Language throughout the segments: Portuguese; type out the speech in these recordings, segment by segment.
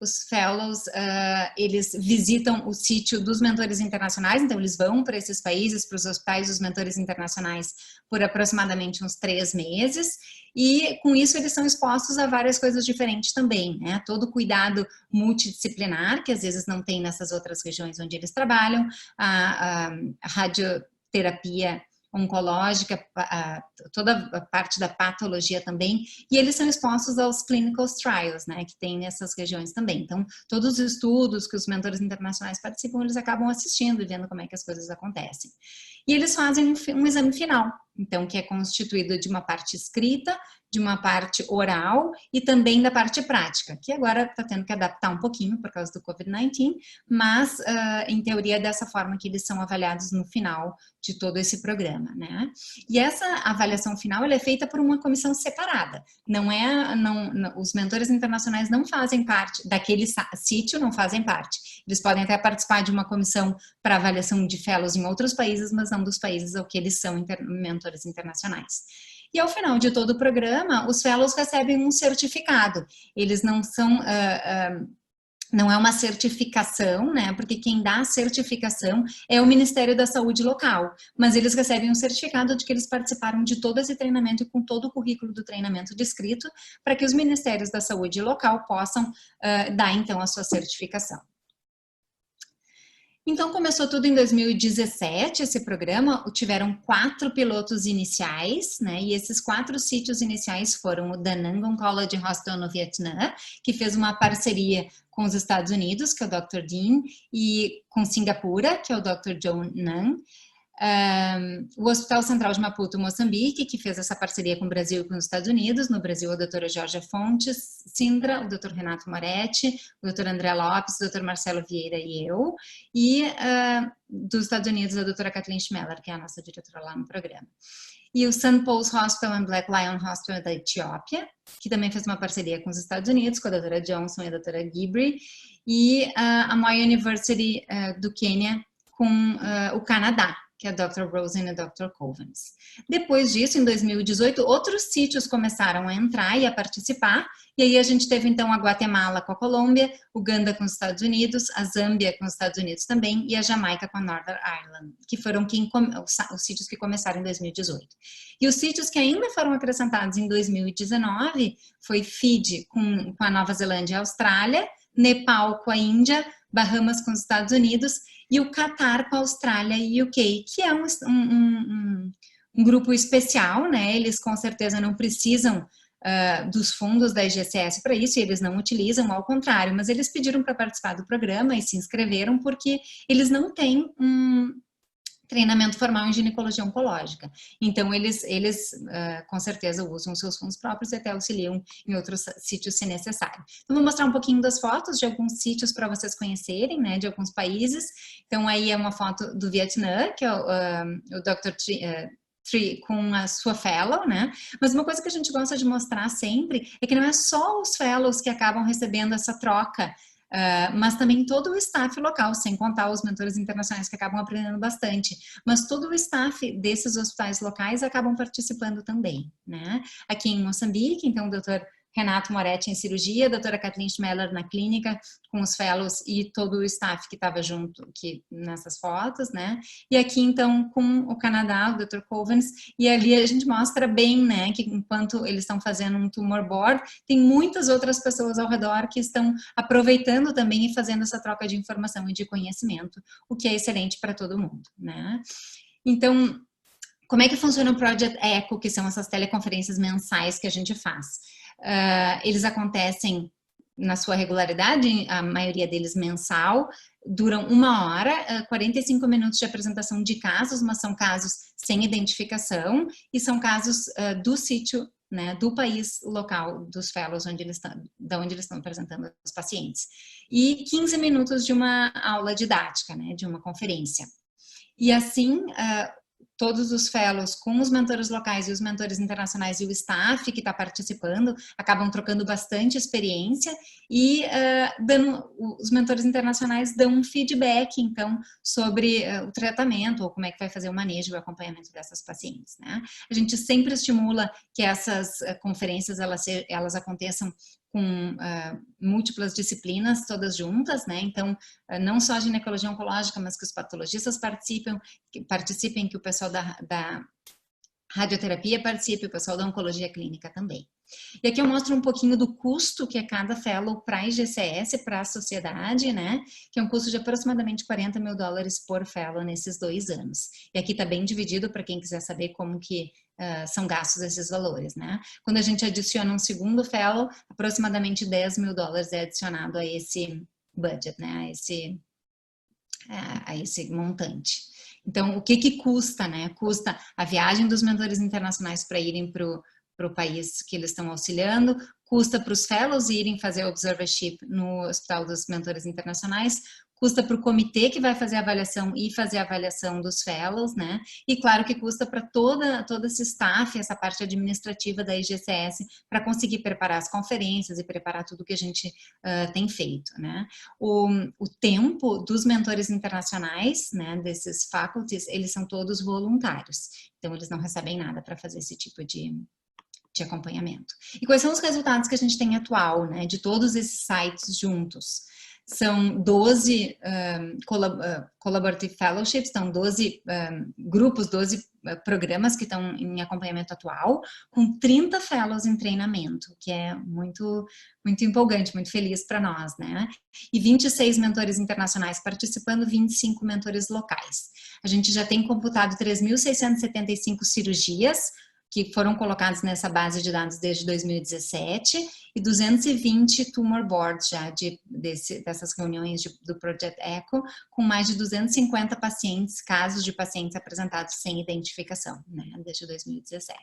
os fellows, eles visitam o sítio dos mentores internacionais, então eles vão para esses países, para os hospitais dos mentores internacionais por aproximadamente uns 3 meses, e com isso eles são expostos a várias coisas diferentes também, né? Todo o cuidado multidisciplinar, que às vezes não tem nessas outras regiões onde eles trabalham, a radioterapia oncológica, toda a parte da patologia também, e eles são expostos aos clinical trials, né, que tem nessas regiões também. Então, todos os estudos que os mentores internacionais participam, eles acabam assistindo e vendo como é que as coisas acontecem. E eles fazem um exame final, então, que é constituído de uma parte escrita, de uma parte oral e também da parte prática, que agora está tendo que adaptar um pouquinho por causa do Covid-19, mas, em teoria, é dessa forma que eles são avaliados no final de todo esse programa, né? E essa avaliação final, ela é feita por uma comissão separada, os mentores internacionais não fazem parte daquele sítio, não fazem parte. Eles podem até participar de uma comissão para avaliação de fellows em outros países, mas não dos países ao que eles são mentores internacionais. E ao final de todo o programa, os fellows recebem um certificado. Eles não são, não é uma certificação, né? Porque quem dá a certificação é o Ministério da Saúde local. Mas eles recebem um certificado de que eles participaram de todo esse treinamento e com todo o currículo do treinamento descrito, para que os Ministérios da Saúde local possam dar, então, a sua certificação. Então, começou tudo em 2017, esse programa, tiveram 4 pilotos iniciais, né, e esses 4 sítios iniciais foram o Da Nang Oncology Hospital no Vietnã, que fez uma parceria com os Estados Unidos, que é o Dr. Dean, e com Singapura, que é o Dr. John Nang, o Hospital Central de Maputo, Moçambique, que fez essa parceria com o Brasil e com os Estados Unidos. No Brasil, a doutora Georgia Fontes Sindra, o doutor Renato Moretti, o doutor André Lopes, o doutor Marcelo Vieira e eu. E dos Estados Unidos, a doutora Kathleen Schmeller, que é a nossa diretora lá no programa. E o St. Paul's Hospital and Black Lion Hospital da Etiópia, que também fez uma parceria com os Estados Unidos, com a doutora Johnson e a doutora Gibri. E a Moi University do Quênia com o Canadá, que é a Dr. Rosen e a Dr. Covens. Depois disso, em 2018, outros sítios começaram a entrar e a participar, e aí a gente teve então a Guatemala com a Colômbia, Uganda com os Estados Unidos, a Zâmbia com os Estados Unidos também, e a Jamaica com a Northern Ireland, que foram os sítios que começaram em 2018. E os sítios que ainda foram acrescentados em 2019 foi Fiji com a Nova Zelândia e a Austrália, Nepal com a Índia, Bahamas com os Estados Unidos e o Catar com a Austrália e UK, que é um grupo especial, né? Eles com certeza não precisam dos fundos da IGCS para isso, e eles não utilizam, ao contrário, mas eles pediram para participar do programa e se inscreveram porque eles não têm treinamento formal em ginecologia oncológica. Então, eles com certeza usam seus fundos próprios e até auxiliam em outros sítios se necessário. Então, vou mostrar um pouquinho das fotos de alguns sítios para vocês conhecerem, né, de alguns países. Então, aí é uma foto do Vietnã, que é o Dr. Tri com a sua fellow, né? Mas uma coisa que a gente gosta de mostrar sempre é que não é só os fellows que acabam recebendo essa troca, mas também todo o staff local, sem contar os mentores internacionais que acabam aprendendo bastante, mas todo o staff desses hospitais locais acabam participando também, né? Aqui em Moçambique, então o doutor Renato Moretti em cirurgia, a doutora Kathleen Schmeller na clínica, com os fellows e todo o staff que estava junto aqui nessas fotos, né? E aqui, então, com o Canadá, o Dr. Covens, e ali a gente mostra bem, né, que enquanto eles estão fazendo um tumor board, tem muitas outras pessoas ao redor que estão aproveitando também e fazendo essa troca de informação e de conhecimento, o que é excelente para todo mundo, né? Então, como é que funciona o Project ECHO, que são essas teleconferências mensais que a gente faz? Eles acontecem na sua regularidade, a maioria deles mensal, duram 1 hora, 45 minutos de apresentação de casos, mas são casos sem identificação e são casos do sítio, né, do país local dos fellows de onde eles estão apresentando os pacientes. E 15 minutos de uma aula didática, né, de uma conferência. E assim, todos os fellows com os mentores locais e os mentores internacionais e o staff que está participando acabam trocando bastante experiência e os mentores internacionais dão um feedback, então, sobre o tratamento ou como é que vai fazer o manejo e o acompanhamento dessas pacientes, né? A gente sempre estimula que essas conferências elas aconteçam com múltiplas disciplinas todas juntas, né? Então, não só a ginecologia oncológica, mas que os patologistas participem, que o pessoal da radioterapia participe, o pessoal da oncologia clínica também. E aqui eu mostro um pouquinho do custo que é cada fellow para a IGCS, para a sociedade, né? Que é um custo de aproximadamente $40 mil por fellow nesses 2 anos. E aqui está bem dividido para quem quiser saber como que são gastos esses valores, né? Quando a gente adiciona um segundo fellow, aproximadamente $10 mil é adicionado a esse budget, né? A esse montante. Então, o que custa, né? Custa a viagem dos mentores internacionais para irem para o país que eles estão auxiliando, custa para os fellows irem fazer observership no Hospital dos Mentores Internacionais, custa para o comitê que vai fazer a avaliação e fazer a avaliação dos fellows, né? E claro que custa para todo esse staff, essa parte administrativa da IGCS, para conseguir preparar as conferências e preparar tudo que a gente tem feito, né? O tempo dos mentores internacionais, né, desses faculties, eles são todos voluntários, então eles não recebem nada para fazer esse tipo de acompanhamento. E quais são os resultados que a gente tem atual, né, de todos esses sites juntos? São 12 Collaborative Fellowships, então 12 grupos, 12 programas que estão em acompanhamento atual, com 30 fellows em treinamento, que é muito, muito empolgante, muito feliz para nós, né? E 26 mentores internacionais participando, 25 mentores locais. A gente já tem computado 3.675 cirurgias, que foram colocados nessa base de dados desde 2017, e 220 tumor boards já dessas reuniões do Project ECHO, com mais de 250 pacientes, casos de pacientes apresentados sem identificação, né, desde 2017.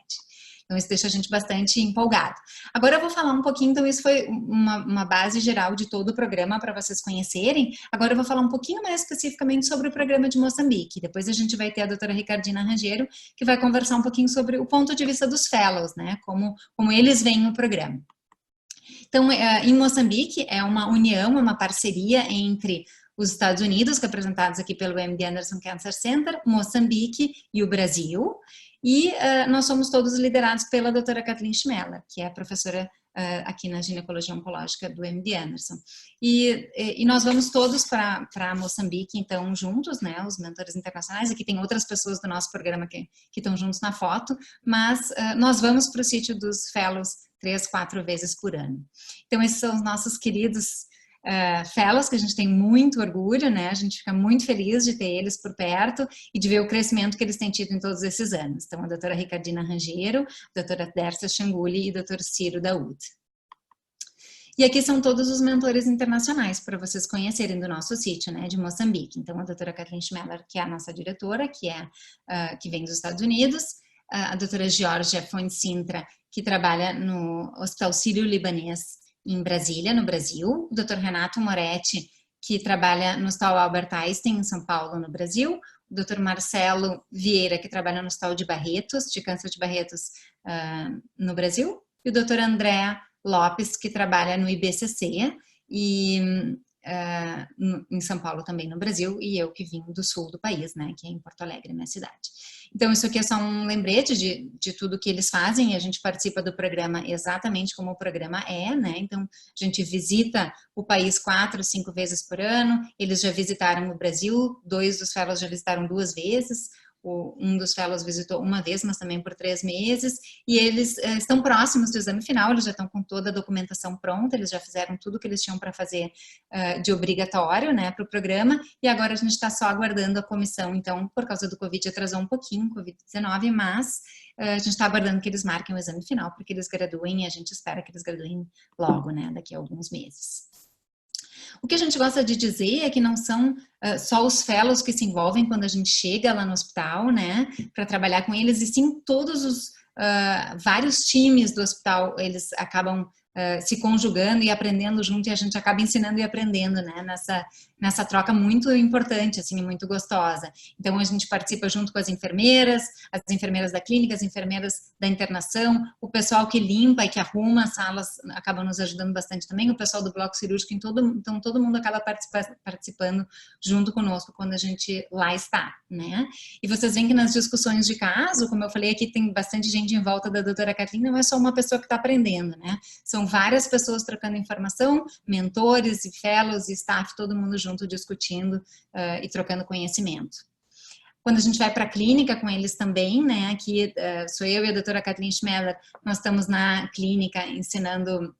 Então, isso deixa a gente bastante empolgado. Agora eu vou falar um pouquinho, então isso foi uma base geral de todo o programa para vocês conhecerem. Agora eu vou falar um pouquinho mais especificamente sobre o programa de Moçambique. Depois a gente vai ter a doutora Ricardina Rangero, que vai conversar um pouquinho sobre o ponto de vista dos fellows, né, como eles veem o programa. Então, em Moçambique, é uma união, uma parceria entre os Estados Unidos, representados aqui pelo MD Anderson Cancer Center, Moçambique e o Brasil. E nós somos todos liderados pela doutora Kathleen Schmeller, que é a professora aqui na ginecologia oncológica do MD Anderson. E nós vamos todos para Moçambique, então, juntos, né, os mentores internacionais. Aqui tem outras pessoas do nosso programa que estão juntos na foto, mas nós vamos para o sítio dos fellows 3, 4 vezes por ano. Então, esses são os nossos queridos fellows, que a gente tem muito orgulho, né? A gente fica muito feliz de ter eles por perto e de ver o crescimento que eles têm tido em todos esses anos. Então, a doutora Ricardina Rangero, a doutora Dersa Xanguli e o doutor Ciro Daoud. E aqui são todos os mentores internacionais para vocês conhecerem do nosso sítio, né, de Moçambique. Então, a doutora Kathleen Schmeller, que é a nossa diretora, que vem dos Estados Unidos, a doutora Georgia Fonte Sintra, que trabalha no Hospital Sírio-Libanês em Brasília, no Brasil, o Dr. Renato Moretti, que trabalha no Hospital Albert Einstein, em São Paulo, no Brasil, o Dr. Marcelo Vieira, que trabalha no Hospital de Barretos, de câncer de Barretos, no Brasil, e o Dr. André Lopes, que trabalha no IBCC, e em São Paulo também, no Brasil, e eu que vim do sul do país, né, que é em Porto Alegre, minha cidade. Então, isso aqui é só um lembrete de tudo que eles fazem, e a gente participa do programa exatamente como o programa é, né, então a gente visita o país 4, 5 vezes por ano, eles já visitaram o Brasil, 2 dos fellows já visitaram 2 vezes, um dos fellows visitou uma vez, mas também por 3 meses, e eles estão próximos do exame final, eles já estão com toda a documentação pronta, eles já fizeram tudo que eles tinham para fazer de obrigatório, né, para o programa, e agora a gente está só aguardando a comissão, então, por causa do Covid, atrasou um pouquinho, Covid-19, mas a gente está aguardando que eles marquem o exame final, porque eles graduem, e a gente espera que eles graduem logo, né, daqui a alguns meses. O que a gente gosta de dizer é que não são só os fellows que se envolvem quando a gente chega lá no hospital, né, para trabalhar com eles, e sim todos os vários times do hospital, eles acabam se conjugando e aprendendo junto, e a gente acaba ensinando e aprendendo, né, nessa troca muito importante, assim, muito gostosa. Então, a gente participa junto com as enfermeiras da clínica, as enfermeiras da internação, o pessoal que limpa e que arruma as salas acaba nos ajudando bastante também, o pessoal do bloco cirúrgico, então todo mundo acaba participando junto conosco quando a gente lá está. né? E vocês veem que nas discussões de caso, como eu falei aqui, tem bastante gente em volta da doutora Kathleen, não é só uma pessoa que está aprendendo, né? São várias pessoas trocando informação, mentores e fellows e staff, todo mundo junto discutindo e trocando conhecimento. Quando a gente vai para a clínica com eles também, né? Aqui sou eu e a doutora Kathleen Schmeller, nós estamos na clínica ensinando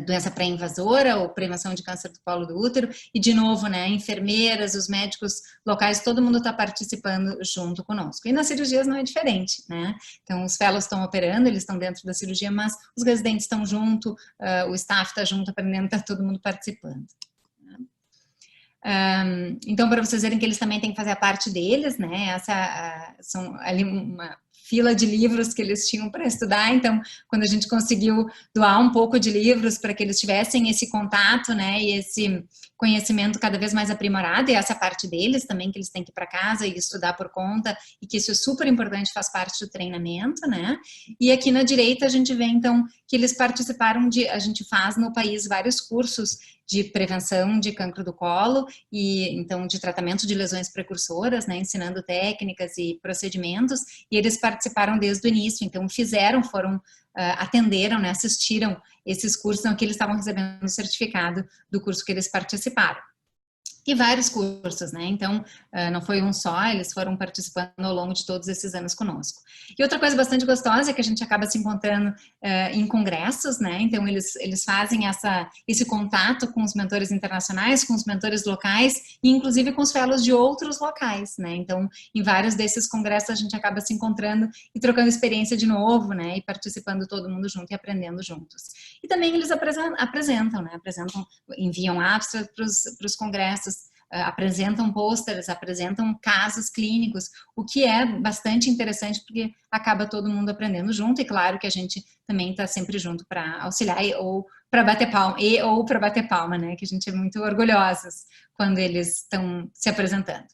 doença pré-invasora ou prevenção de câncer do colo do útero, e de novo, né, enfermeiras, os médicos locais, todo mundo está participando junto conosco. E nas cirurgias não é diferente, né? Então, os fellows estão operando, eles estão dentro da cirurgia, mas os residentes estão junto, o staff está junto, aprendendo, está todo mundo participando. Então, para vocês verem que eles também têm que fazer a parte deles, né? São ali uma fila de livros que eles tinham para estudar, então quando a gente conseguiu doar um pouco de livros para que eles tivessem esse contato, né, e esse conhecimento cada vez mais aprimorado, e essa parte deles também, que eles têm que ir para casa e estudar por conta, e que isso é super importante, faz parte do treinamento, né, e aqui na direita a gente vê então que eles participaram a gente faz no país vários cursos de prevenção de cancro do colo e então de tratamento de lesões precursoras, né, ensinando técnicas e procedimentos, e eles participaram desde o início, então atenderam, né, assistiram esses cursos, então aqui eles estavam recebendo o certificado do curso que eles participaram. E vários cursos, né? Então, não foi um só, eles foram participando ao longo de todos esses anos conosco. E outra coisa bastante gostosa é que a gente acaba se encontrando em congressos, né? Então, eles fazem esse contato com os mentores internacionais, com os mentores locais e, inclusive, com os fellows de outros locais, né? Então, em vários desses congressos, a gente acaba se encontrando e trocando experiência de novo, né? E participando todo mundo junto e aprendendo juntos. E também eles apresentam, né? Enviam abstract para os congressos, apresentam pôsteres, apresentam casos clínicos, o que é bastante interessante porque acaba todo mundo aprendendo junto, e claro que a gente também está sempre junto para auxiliar ou para bater palma, né, que a gente é muito orgulhosos quando eles estão se apresentando.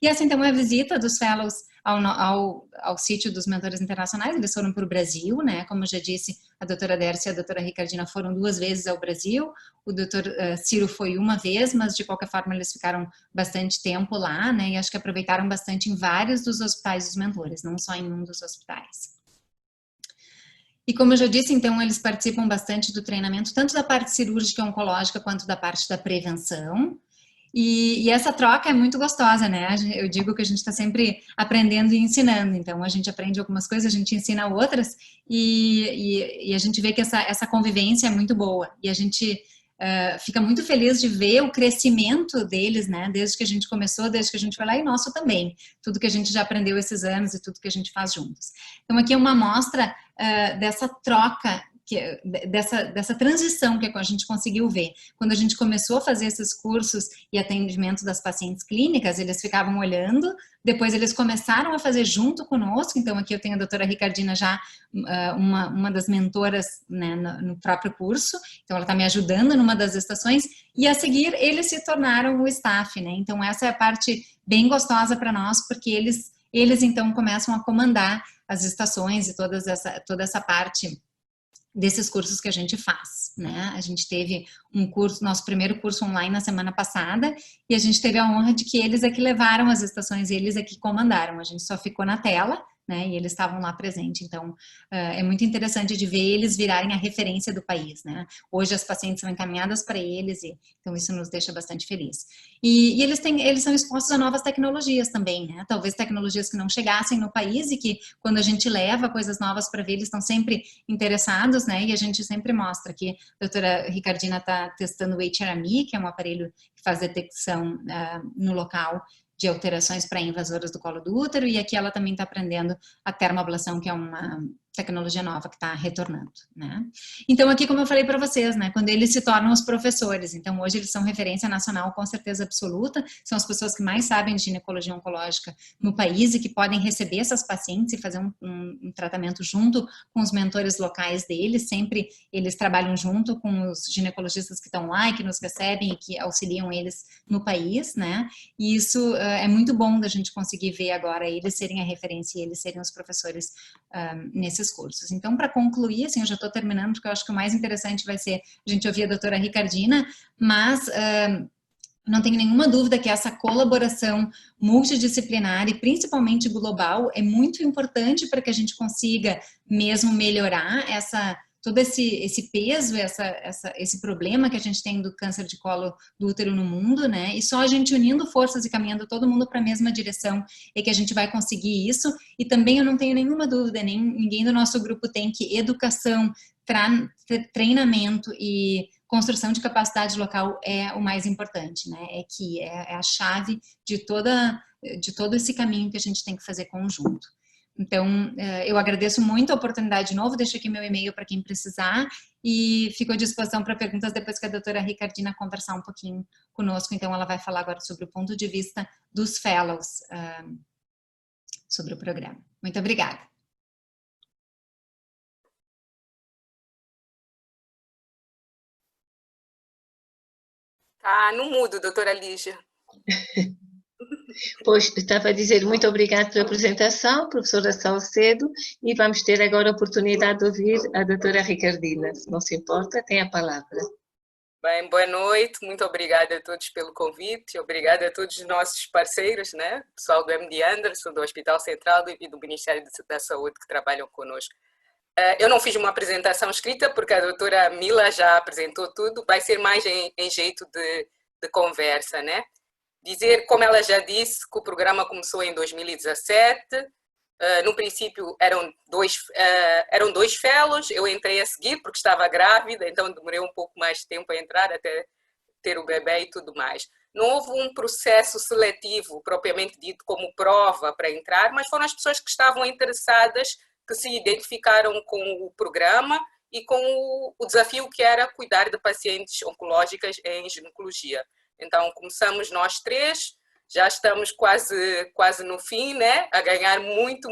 E essa então é a visita dos fellows ao sítio dos mentores internacionais. Eles foram para o Brasil, né, como eu já disse, a doutora Dércia e a doutora Ricardina foram 2 vezes ao Brasil, o doutor Ciro foi 1 vez, mas de qualquer forma eles ficaram bastante tempo lá, né, e acho que aproveitaram bastante em vários dos hospitais dos mentores, não só em um dos hospitais. E como eu já disse, então, eles participam bastante do treinamento, tanto da parte cirúrgica e oncológica, quanto da parte da prevenção. E essa troca é muito gostosa, né? Eu digo que a gente está sempre aprendendo e ensinando. Então, a gente aprende algumas coisas, a gente ensina outras, e a gente vê que essa convivência é muito boa. E a gente fica muito feliz de ver o crescimento deles, né? Desde que a gente começou, desde que a gente foi lá, e nosso também. Tudo que a gente já aprendeu esses anos e tudo que a gente faz juntos. Então, aqui é uma amostra dessa troca, dessa transição que a gente conseguiu ver. Quando a gente começou a fazer esses cursos e atendimento das pacientes clínicas, eles ficavam olhando, depois eles começaram a fazer junto conosco. Então aqui eu tenho a doutora Ricardina já, uma das mentoras, né, no próprio curso, então ela está me ajudando numa das estações, e a seguir eles se tornaram o staff, né, então essa é a parte bem gostosa para nós, porque eles então começam a comandar as estações e toda essa parte desses cursos que a gente faz, né? A gente teve um curso, nosso primeiro curso online na semana passada, e a gente teve a honra de que eles é que levaram as estações, eles é que comandaram, a gente só ficou na tela, né, e eles estavam lá presentes. Então é muito interessante de ver eles virarem a referência do país, né? Hoje as pacientes são encaminhadas para eles, então isso nos deixa bastante feliz. E eles são expostos a novas tecnologias também, né? Talvez tecnologias que não chegassem no país, e que quando a gente leva coisas novas para ver, eles estão sempre interessados, né? E a gente sempre mostra que a doutora Ricardina está testando o HRMI, que é um aparelho que faz detecção no local de alterações pré-invasoras do colo do útero, e aqui ela também está aprendendo a termoablação, que é uma tecnologia nova que está retornando, né? Então aqui, como eu falei para vocês, né, quando eles se tornam os professores, então hoje eles são referência nacional com certeza absoluta, são as pessoas que mais sabem de ginecologia oncológica no país e que podem receber essas pacientes e fazer um tratamento junto com os mentores locais deles, sempre eles trabalham junto com os ginecologistas que estão lá e que nos recebem e que auxiliam eles no país, né? E isso é muito bom da gente conseguir ver agora eles serem a referência e eles serem os professores nesses cursos. Então, para concluir, assim, eu já estou terminando, porque eu acho que o mais interessante vai ser a gente ouvir a doutora Ricardina, mas Não tenho nenhuma dúvida que essa colaboração multidisciplinar e principalmente global é muito importante para que a gente consiga mesmo melhorar todo esse peso, esse problema que a gente tem do câncer de colo do útero no mundo, né? E só a gente unindo forças e caminhando todo mundo para a mesma direção é que a gente vai conseguir isso. E também eu não tenho nenhuma dúvida, nem ninguém do nosso grupo tem, que educação, treinamento e construção de capacidade local é o mais importante, né? É a chave de todo esse caminho que a gente tem que fazer conjunto. Então, eu agradeço muito a oportunidade de novo, deixo aqui meu e-mail para quem precisar e fico à disposição para perguntas depois que a doutora Ricardina conversar um pouquinho conosco. Então, ela vai falar agora sobre o ponto de vista dos fellows sobre o programa. Muito obrigada. Tá no mudo, doutora Lígia. Pois, estava a dizer muito obrigado pela apresentação, professora Salcedo, e vamos ter agora a oportunidade de ouvir a doutora Ricardina. Se não se importa, tem a palavra. Bem, boa noite, muito obrigada a todos pelo convite, obrigada a todos os nossos parceiros, né? Pessoal do MD Anderson, do Hospital Central e do Ministério da Saúde que trabalham conosco. Eu não fiz uma apresentação escrita porque a doutora Mila já apresentou tudo, vai ser mais em jeito de conversa, né? Dizer, como ela já disse, que o programa começou em 2017, no princípio eram dois fellows, eu entrei a seguir porque estava grávida, então demorei um pouco mais de tempo a entrar até ter o bebê e tudo mais. Não houve um processo seletivo propriamente dito como prova para entrar, mas foram as pessoas que estavam interessadas que se identificaram com o programa e com o desafio que era cuidar de pacientes oncológicas em ginecologia. Então, começamos nós três, já estamos quase no fim, né? A ganhar muito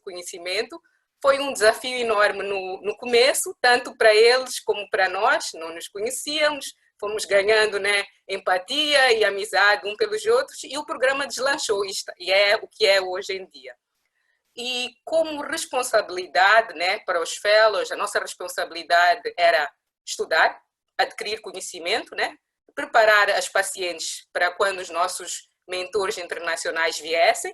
conhecimento. Foi um desafio enorme no começo, tanto para eles como para nós, não nos conhecíamos, fomos ganhando, né, empatia e amizade um pelos outros, e o programa deslanchou, e é o que é hoje em dia. E como responsabilidade, né, para os fellows, a nossa responsabilidade era estudar, adquirir conhecimento, né, preparar as pacientes para quando os nossos mentores internacionais viessem,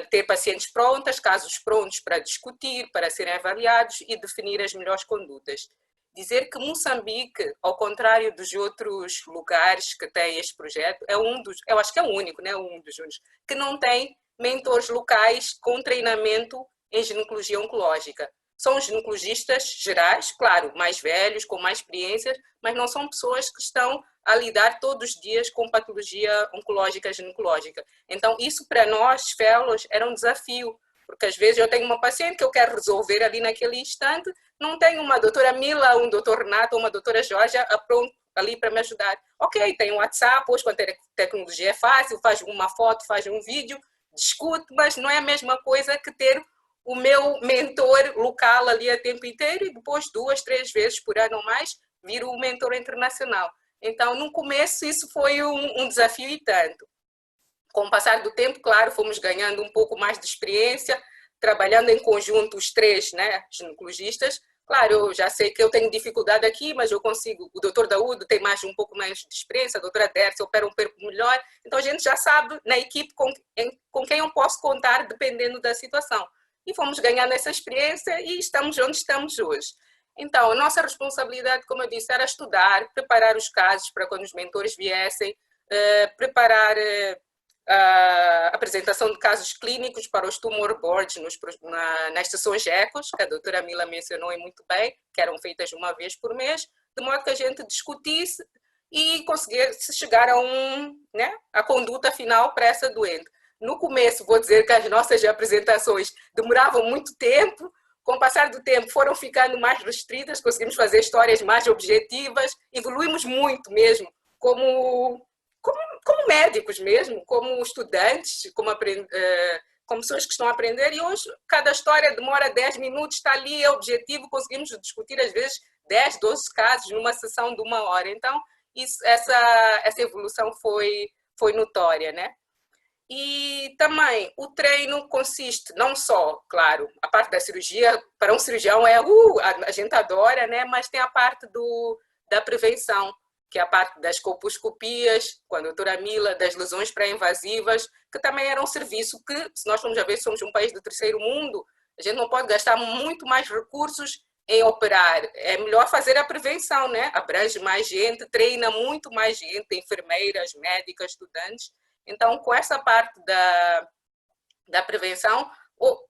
ter pacientes prontas, casos prontos para discutir, para serem avaliados e definir as melhores condutas. Dizer que Moçambique, ao contrário dos outros lugares que têm este projeto, eu acho que é o único, né, um dos únicos, que não tem mentores locais com treinamento em ginecologia oncológica. São ginecologistas gerais, claro, mais velhos, com mais experiências, mas não são pessoas que estão a lidar todos os dias com patologia oncológica ginecológica. Então, isso para nós, fellows, era um desafio, porque às vezes eu tenho uma paciente que eu quero resolver ali naquele instante, não tenho uma doutora Mila, um doutor Renato ou uma doutora Jorge pronto ali para me ajudar. Ok, tem um WhatsApp, hoje com a tecnologia é fácil, faz uma foto, faz um vídeo, discute, mas não é a mesma coisa que ter o meu mentor local ali a tempo inteiro e depois 2, 3 vezes por ano ou mais vir o mentor internacional. Então, no começo, isso foi um desafio e tanto. Com o passar do tempo, claro, fomos ganhando um pouco mais de experiência, trabalhando em conjunto os três, né, ginecologistas. Claro, eu já sei que eu tenho dificuldade aqui, mas eu consigo. O doutor Daúdo tem um pouco mais de experiência, a doutora Tércia opera um pouco melhor. Então, a gente já sabe na equipe com quem eu posso contar, dependendo da situação. E fomos ganhando essa experiência e estamos onde estamos hoje. Então, a nossa responsabilidade, como eu disse, era estudar, preparar os casos para quando os mentores viessem, preparar a apresentação de casos clínicos para os tumor boards nas sessões ECOS, que a doutora Mila mencionou e muito bem, que eram feitas uma vez por mês, de modo que a gente discutisse e conseguisse chegar a conduta final para essa doente. No começo, vou dizer que as nossas apresentações demoravam muito tempo, com o passar do tempo foram ficando mais restritas, conseguimos fazer histórias mais objetivas, evoluímos muito mesmo, como médicos mesmo, como estudantes, como pessoas que estão a aprender, e hoje cada história demora 10 minutos, está ali, é objetivo, conseguimos discutir às vezes 10, 12 casos numa sessão de 1 hora. Então, essa evolução foi notória, né? E também o treino consiste não só, claro, a parte da cirurgia, para um cirurgião a gente adora, né? Mas tem a parte da prevenção, que é a parte das colposcopias, com a doutora Mila, das lesões pré-invasivas, que também era um serviço que, se nós formos a ver, somos um país do terceiro mundo, a gente não pode gastar muito mais recursos em operar. É melhor fazer a prevenção, né? Abrange mais gente, treina muito mais gente, enfermeiras, médicas, estudantes. Então, com essa parte da prevenção,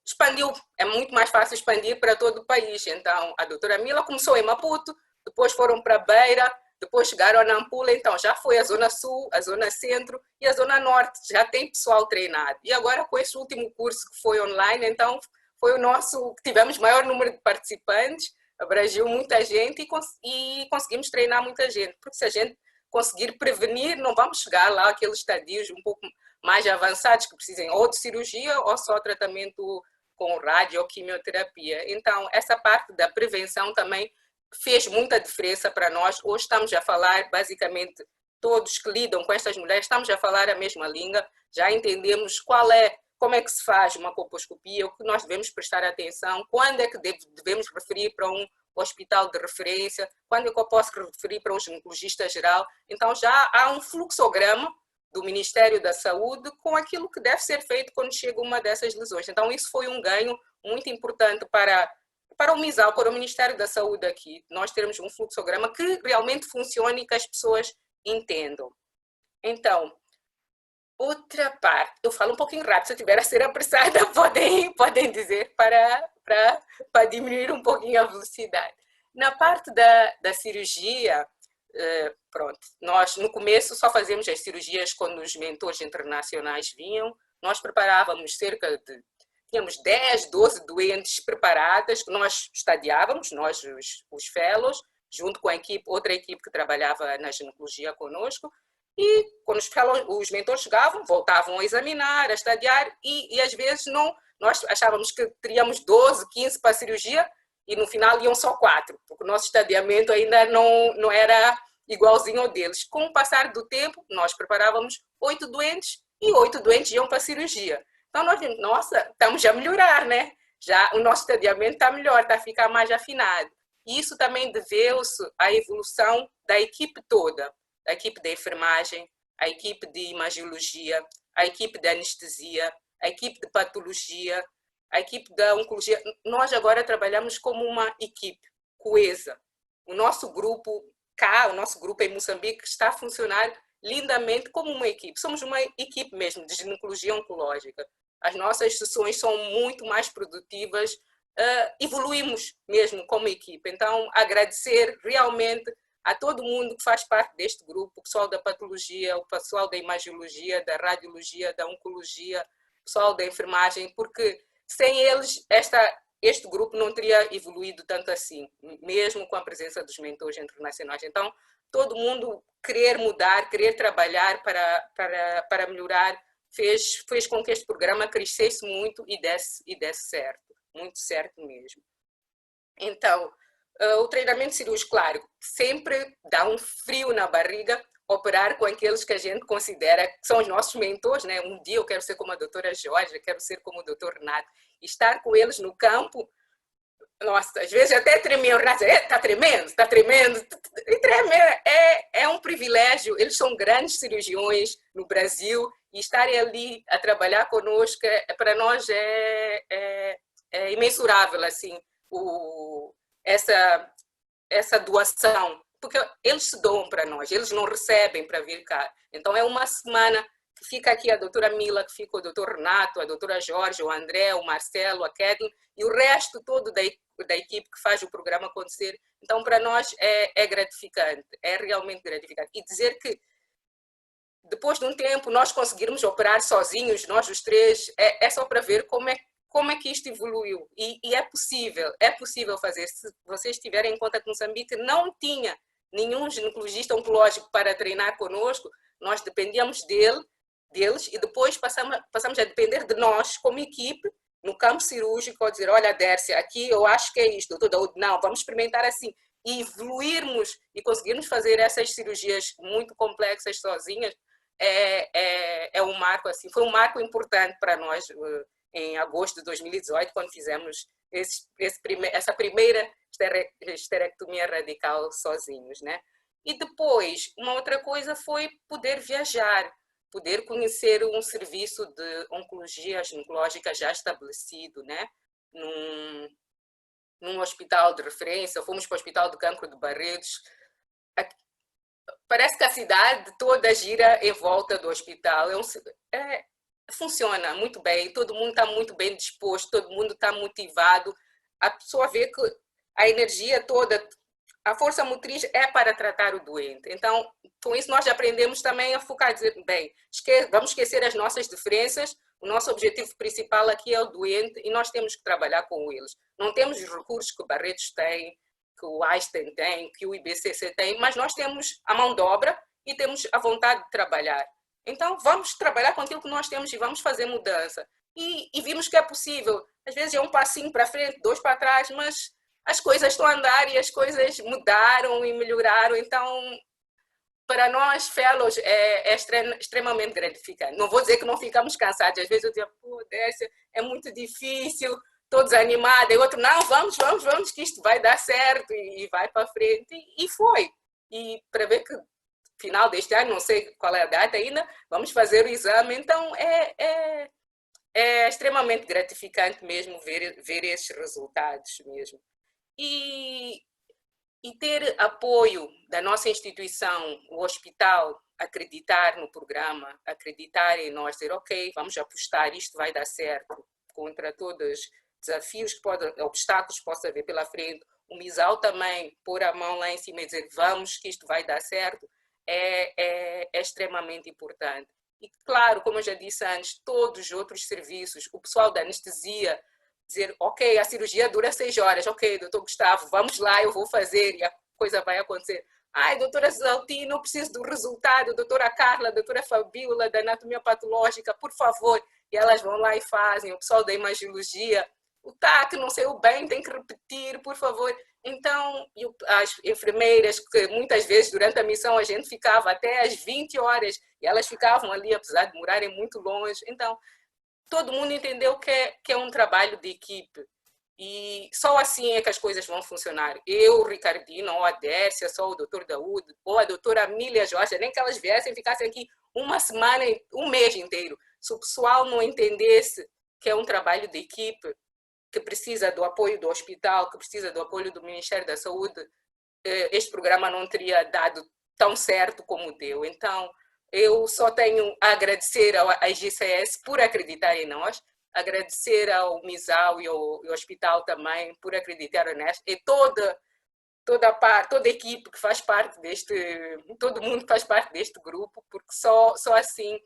expandiu. É muito mais fácil expandir para todo o país. Então, a doutora Mila começou em Maputo, depois foram para Beira, depois chegaram a Nampula, então já foi a Zona Sul, a Zona Centro e a Zona Norte, já tem pessoal treinado. E agora com esse último curso que foi online, então foi o nosso, tivemos maior número de participantes, abrangiu muita gente e conseguimos treinar muita gente, porque se a gente conseguir prevenir, não vamos chegar lá àqueles estadios um pouco mais avançados que precisem ou de cirurgia ou só tratamento com rádio ou quimioterapia. Então, essa parte da prevenção também fez muita diferença para nós. Hoje estamos a falar, basicamente, todos que lidam com estas mulheres, estamos a falar a mesma língua, já entendemos como é que se faz uma colposcopia, o que nós devemos prestar atenção, quando é que devemos referir para um hospital de referência, quando é que eu posso referir para um ginecologista geral. Então já há um fluxograma do Ministério da Saúde com aquilo que deve ser feito quando chega uma dessas lesões. Então isso foi um ganho muito importante para o MISAL, para o Ministério da Saúde aqui, nós termos um fluxograma que realmente funcione e que as pessoas entendam. Então, outra parte, eu falo um pouquinho rápido, se eu estiver a ser apressada, podem dizer para diminuir um pouquinho a velocidade. Na parte da cirurgia, pronto, nós no começo só fazíamos as cirurgias quando os mentores internacionais vinham, nós preparávamos tínhamos 10, 12 doentes preparadas, que nós estadiávamos, nós os fellows, junto com outra equipe que trabalhava na ginecologia conosco, e quando os mentores chegavam, voltavam a examinar, a estadiar, e às vezes nós achávamos que teríamos 12, 15 para a cirurgia, e no final iam só 4, porque o nosso estadiamento ainda não era igualzinho ao deles. Com o passar do tempo, nós preparávamos 8 doentes, e 8 doentes iam para a cirurgia. Então nós vimos, nossa, estamos a melhorar, né? Já o nosso estadiamento está melhor, está a ficar mais afinado. E isso também deveu-se à evolução da equipe toda, a equipe de enfermagem, a equipe de imagiologia, a equipe de anestesia, a equipe de patologia, a equipe da oncologia. Nós agora trabalhamos como uma equipe coesa. O nosso grupo em Moçambique está a funcionar lindamente como uma equipe. Somos uma equipe mesmo de ginecologia oncológica. As nossas sessões são muito mais produtivas, evoluímos mesmo como equipe. Então, agradecer realmente a todo mundo que faz parte deste grupo, o pessoal da patologia, o pessoal da imagiologia, da radiologia, da oncologia, o pessoal da enfermagem, porque sem eles este grupo não teria evoluído tanto assim, mesmo com a presença dos mentores internacionais. Então, todo mundo querer mudar, querer trabalhar para melhorar, fez com que este programa crescesse muito e desse certo, muito certo mesmo. Então, o treinamento cirúrgico, claro, sempre dá um frio na barriga operar com aqueles que a gente considera que são os nossos mentores, né? Um dia eu quero ser como a doutora Jorge, quero ser como o doutor Renato, e estar com eles no campo, nossa, às vezes até tremer, o Renato diz, está tremendo, e tremer é um privilégio, eles são grandes cirurgiões no Brasil, e estarem ali a trabalhar conosco, para nós é imensurável, assim, essa doação, porque eles se doam para nós, eles não recebem para vir cá. Então é uma semana que fica aqui a doutora Mila, que fica o doutor Renato, a doutora Jorge, o André, o Marcelo, a Kathleen, e o resto todo da equipe que faz o programa acontecer. Então para nós é gratificante, é realmente gratificante. E dizer que depois de um tempo nós conseguirmos operar sozinhos, nós os três, é só para ver como é que isto evoluiu. E é possível fazer. Se vocês tiverem em conta que Moçambique não tinha nenhum ginecologista oncológico para treinar conosco, nós dependíamos deles e depois passamos a depender de nós como equipe no campo cirúrgico, a dizer, olha, Dércia, aqui eu acho que é isto, não, vamos experimentar assim. E evoluirmos e conseguirmos fazer essas cirurgias muito complexas sozinhas é um marco, assim, foi um marco importante para nós em agosto de 2018, quando fizemos essa primeira esterectomia radical sozinhos, né? E depois, uma outra coisa foi poder viajar, poder conhecer um serviço de oncologia ginecológica já estabelecido, né? Num hospital de referência. Fomos para o Hospital do Cancro de Barretos. Parece que a cidade toda gira em volta do hospital. Funciona muito bem, todo mundo está muito bem disposto, todo mundo está motivado. A pessoa vê que a energia toda, a força motriz é para tratar o doente. Então, com isso nós aprendemos também a focar, dizer, bem, vamos esquecer as nossas diferenças, o nosso objetivo principal aqui é o doente e nós temos que trabalhar com eles. Não temos os recursos que o Barretos tem, que o Einstein tem, que o IBCC tem, mas nós temos a mão de obra e temos a vontade de trabalhar. Então, vamos trabalhar com aquilo que nós temos e vamos fazer mudança. E vimos que é possível. Às vezes é um passinho para frente, 2 para trás, mas as coisas estão a andar e as coisas mudaram e melhoraram. Então, para nós, fellows, é extremamente gratificante. Não vou dizer que não ficamos cansados. Às vezes eu digo, pô, Décia, é muito difícil, estou desanimada. E outro, não, vamos, que isto vai dar certo. E vai para frente. E foi. E para ver que final deste ano, não sei qual é a data ainda, vamos fazer o exame. Então, é extremamente gratificante mesmo ver esses resultados mesmo. E ter apoio da nossa instituição, o hospital, acreditar no programa, acreditar em nós, dizer, ok, vamos apostar, isto vai dar certo, contra todos os desafios, obstáculos que possa haver pela frente. O MISAL também pôr a mão lá em cima e dizer, vamos, que isto vai dar certo, é extremamente importante. E claro, como eu já disse antes, todos os outros serviços, o pessoal da anestesia, dizer, ok, a cirurgia dura 6 horas, ok, doutor Gustavo, vamos lá, eu vou fazer, e a coisa vai acontecer. Ai, doutora Zaltino, eu preciso do resultado, doutora Carla, doutora Fabíola, da anatomia patológica, por favor. E elas vão lá e fazem, o pessoal da imagiologia, o TAC, não sei o bem, tem que repetir, por favor. Então, as enfermeiras, que muitas vezes durante a missão a gente ficava até às 20 horas, e elas ficavam ali, apesar de morarem muito longe. Então, todo mundo entendeu que é um trabalho de equipe. E só assim é que as coisas vão funcionar. Eu, o Ricardino, ou a Dércia, só o doutor Daúde, ou a doutora Amília Jorge, nem que elas viessem e ficassem aqui uma semana, um mês inteiro. Se o pessoal não entendesse que é um trabalho de equipe, que precisa do apoio do hospital, que precisa do apoio do Ministério da Saúde, este programa não teria dado tão certo como deu. Então, eu só tenho a agradecer à IGCS por acreditar em nós, agradecer ao MISAL e ao hospital também por acreditar em nós, e toda a equipe que faz parte todo mundo que faz parte deste grupo, porque só assim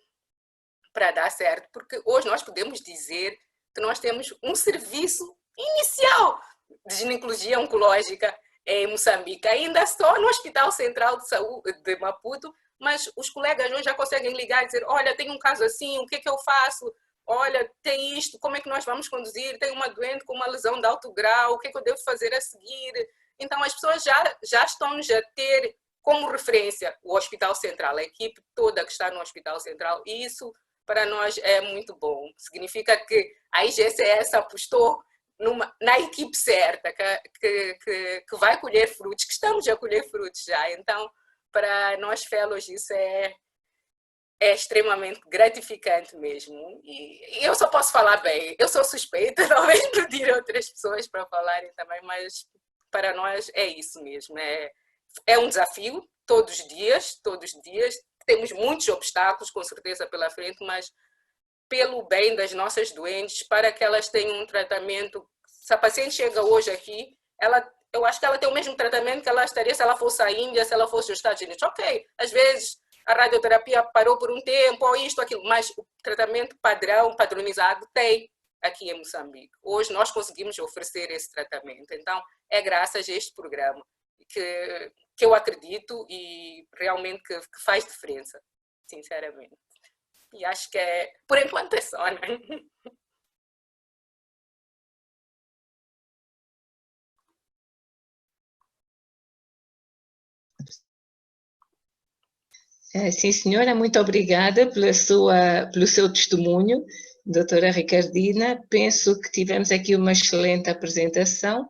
para dar certo, porque hoje nós podemos dizer que nós temos um serviço inicial de ginecologia oncológica em Moçambique, ainda só no Hospital Central de Saúde de Maputo, mas os colegas hoje já conseguem ligar e dizer, olha, tem um caso assim, o que é que eu faço? Olha, tem isto, como é que nós vamos conduzir? Tem uma doente com uma lesão de alto grau, o que é que eu devo fazer a seguir? Então, as pessoas já estão-nos a ter como referência o Hospital Central, a equipe toda que está no Hospital Central, e isso para nós é muito bom. Significa que a IGCS apostou na equipe certa, que vai colher frutos, que estamos a colher frutos já. Então, para nós fellows, isso é extremamente gratificante mesmo. E eu só posso falar bem. Eu sou suspeita, talvez pedir outras pessoas para falarem também, mas para nós é isso mesmo. É um desafio, todos os dias. Temos muitos obstáculos, com certeza, pela frente, mas pelo bem das nossas doentes, para que elas tenham um tratamento. Se a paciente chega hoje aqui, eu acho que ela tem o mesmo tratamento que ela estaria se ela fosse à Índia, se ela fosse aos Estados Unidos. Ok, às vezes a radioterapia parou por um tempo, ou isto, aquilo, mas o tratamento padronizado tem aqui em Moçambique. Hoje nós conseguimos oferecer esse tratamento. Então, é graças a este programa que eu acredito e realmente que faz diferença, sinceramente. E acho que por enquanto é só, né? Sim, senhora, muito obrigada pelo seu testemunho, doutora Ricardina. Penso que tivemos aqui uma excelente apresentação,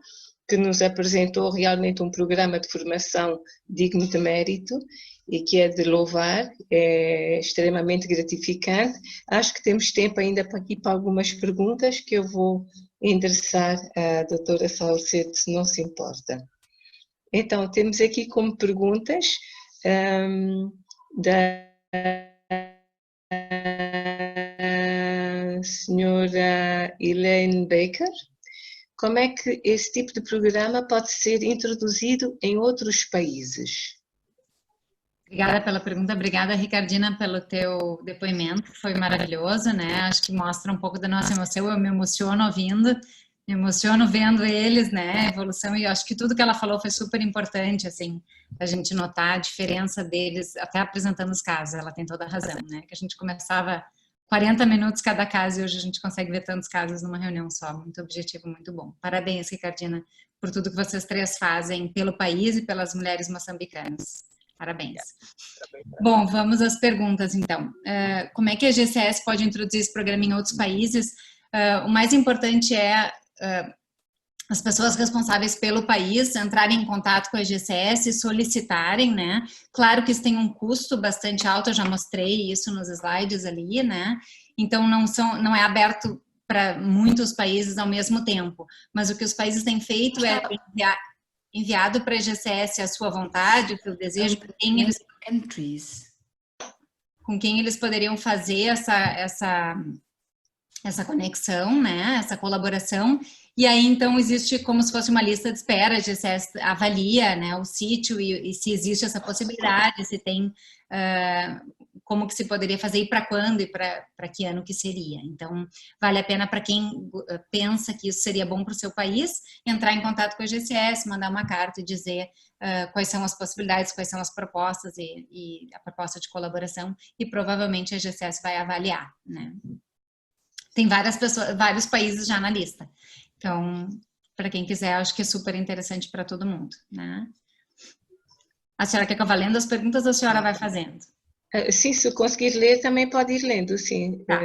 que nos apresentou realmente um programa de formação digno de mérito e que é de louvar, é extremamente gratificante. Acho que temos tempo ainda para algumas perguntas que eu vou endereçar à doutora Salcedo, se não se importa. Então, temos aqui como perguntas da senhora Elaine Baker. Como é que esse tipo de programa pode ser introduzido em outros países? Obrigada pela pergunta, obrigada, Ricardina, pelo teu depoimento, foi maravilhoso, né? Acho que mostra um pouco da nossa emoção, eu me emociono ouvindo, me emociono vendo eles, né? A evolução, e acho que tudo que ela falou foi super importante, assim, a gente notar a diferença deles, até apresentando os casos, ela tem toda a razão, né? Que a gente começava 40 minutos cada caso e hoje a gente consegue ver tantos casos numa reunião só, muito objetivo, muito bom. Parabéns, Ricardina, por tudo que vocês três fazem pelo país e pelas mulheres moçambicanas. Parabéns. Bom, vamos às perguntas, então. Como é que a GCS pode introduzir esse programa em outros países? O mais importante é as pessoas responsáveis pelo país entrarem em contato com a GCS e solicitarem, né? Claro que isso tem um custo bastante alto, eu já mostrei isso nos slides ali, né? Então, não é aberto para muitos países ao mesmo tempo, mas o que os países têm feito é enviado para a GCS a sua vontade, o seu desejo, com quem eles poderiam fazer essa conexão, né, essa colaboração, e aí então existe como se fosse uma lista de espera, a GCS avalia, né, o sítio e se existe essa possibilidade, se tem como que se poderia fazer e para quando e para que ano que seria. Então, vale a pena para quem pensa que isso seria bom para o seu país, entrar em contato com a GCS, mandar uma carta e dizer quais são as possibilidades, quais são as propostas e a proposta de colaboração, e provavelmente a GCS vai avaliar, né. Tem vários países já na lista. Então, para quem quiser, acho que é super interessante para todo mundo, né? A senhora quer que eu vá lendo as perguntas ou a senhora vai fazendo? Sim, se conseguir ler, também pode ir lendo, sim. Tá.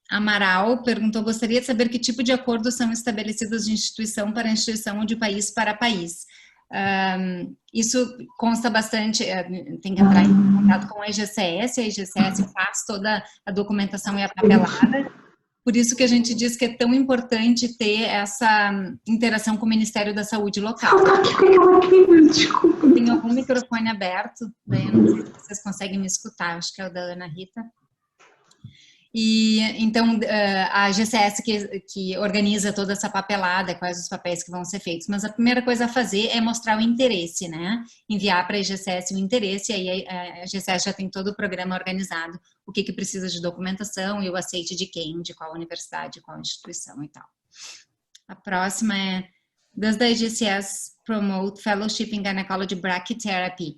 Amaral perguntou, gostaria de saber que tipo de acordos são estabelecidos de instituição para instituição ou de país para país. Isso consta bastante, tem que entrar em contato com a IGCS faz toda a documentação e a papelada, por isso que a gente diz que é tão importante ter essa interação com o Ministério da Saúde local. Tem algum microfone aberto, daí eu não sei se vocês conseguem me escutar, acho que é o da Ana Rita. E então a GCS que organiza toda essa papelada, quais os papéis que vão ser feitos, mas a primeira coisa a fazer é mostrar o interesse, né? Enviar para a GCS o interesse, e aí a GCS já tem todo o programa organizado, o que precisa de documentação e o aceite de quem, de qual universidade, qual instituição e tal. A próxima é, does the GCS promote fellowship in gynecology brachytherapy?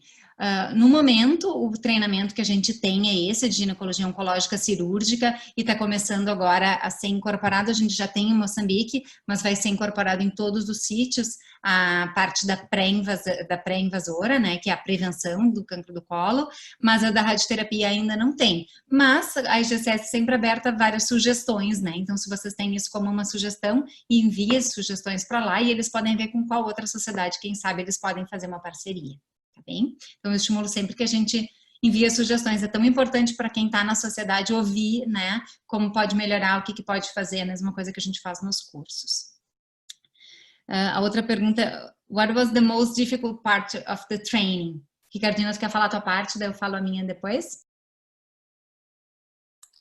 No momento, o treinamento que a gente tem é esse, de ginecologia oncológica cirúrgica, e está começando agora a ser incorporado, a gente já tem em Moçambique, mas vai ser incorporado em todos os sítios, a parte da pré-invasora, né, que é a prevenção do cancro do colo, mas a da radioterapia ainda não tem. Mas a IGCS é sempre aberta a várias sugestões, né, então se vocês têm isso como uma sugestão, envie as sugestões para lá e eles podem ver com qual outra sociedade, quem sabe eles podem fazer uma parceria. Tá bem? Então, eu estimulo sempre que a gente envie sugestões. É tão importante para quem está na sociedade ouvir, né? Como pode melhorar, o que pode fazer, a mesma coisa que a gente faz nos cursos. A outra pergunta, what was the most difficult part of the training? Ricardina, você quer falar a tua parte, daí eu falo a minha depois?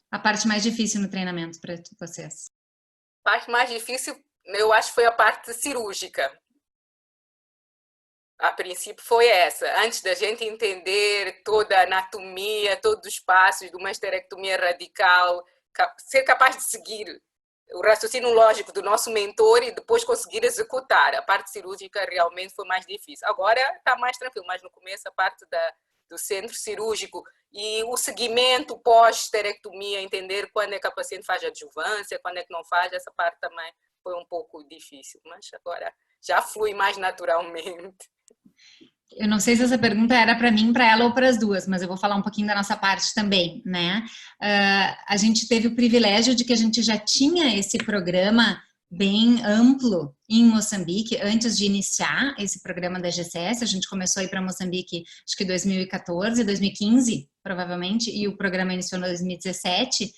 A parte mais difícil no treinamento para vocês. A parte mais difícil, eu acho que foi a parte cirúrgica. A princípio foi essa, antes da gente entender toda a anatomia, todos os passos de uma esterectomia radical, ser capaz de seguir o raciocínio lógico do nosso mentor e depois conseguir executar. A parte cirúrgica realmente foi mais difícil. Agora está mais tranquilo, mas no começo a parte do centro cirúrgico e o seguimento pós-esterectomia, entender quando é que a paciente faz adjuvância, quando é que não faz, essa parte também foi um pouco difícil, mas agora já flui mais naturalmente. Eu não sei se essa pergunta era para mim, para ela ou para as duas, mas eu vou falar um pouquinho da nossa parte também, né? A gente teve o privilégio de que a gente já tinha esse programa bem amplo em Moçambique antes de iniciar esse programa da GCS. A gente começou a ir para Moçambique, acho que 2014, 2015, provavelmente, e o programa iniciou em 2017.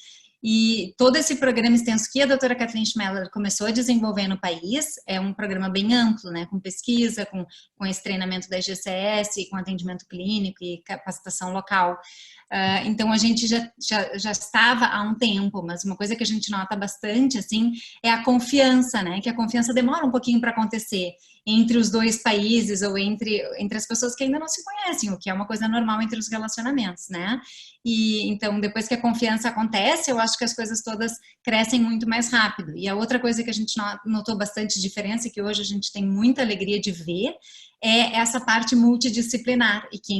E todo esse programa extenso que a doutora Kathleen Schmeller começou a desenvolver no país é um programa bem amplo, né, com pesquisa, com esse treinamento da GCS, com atendimento clínico e capacitação local. Então, a gente já estava há um tempo, mas uma coisa que a gente nota bastante, assim, é a confiança, né, que a confiança demora um pouquinho para acontecer entre os dois países ou entre as pessoas que ainda não se conhecem, o que é uma coisa normal entre os relacionamentos, né? E então, depois que a confiança acontece, eu acho que as coisas todas crescem muito mais rápido. E a outra coisa que a gente notou bastante diferença e que hoje a gente tem muita alegria de ver é essa parte multidisciplinar e que,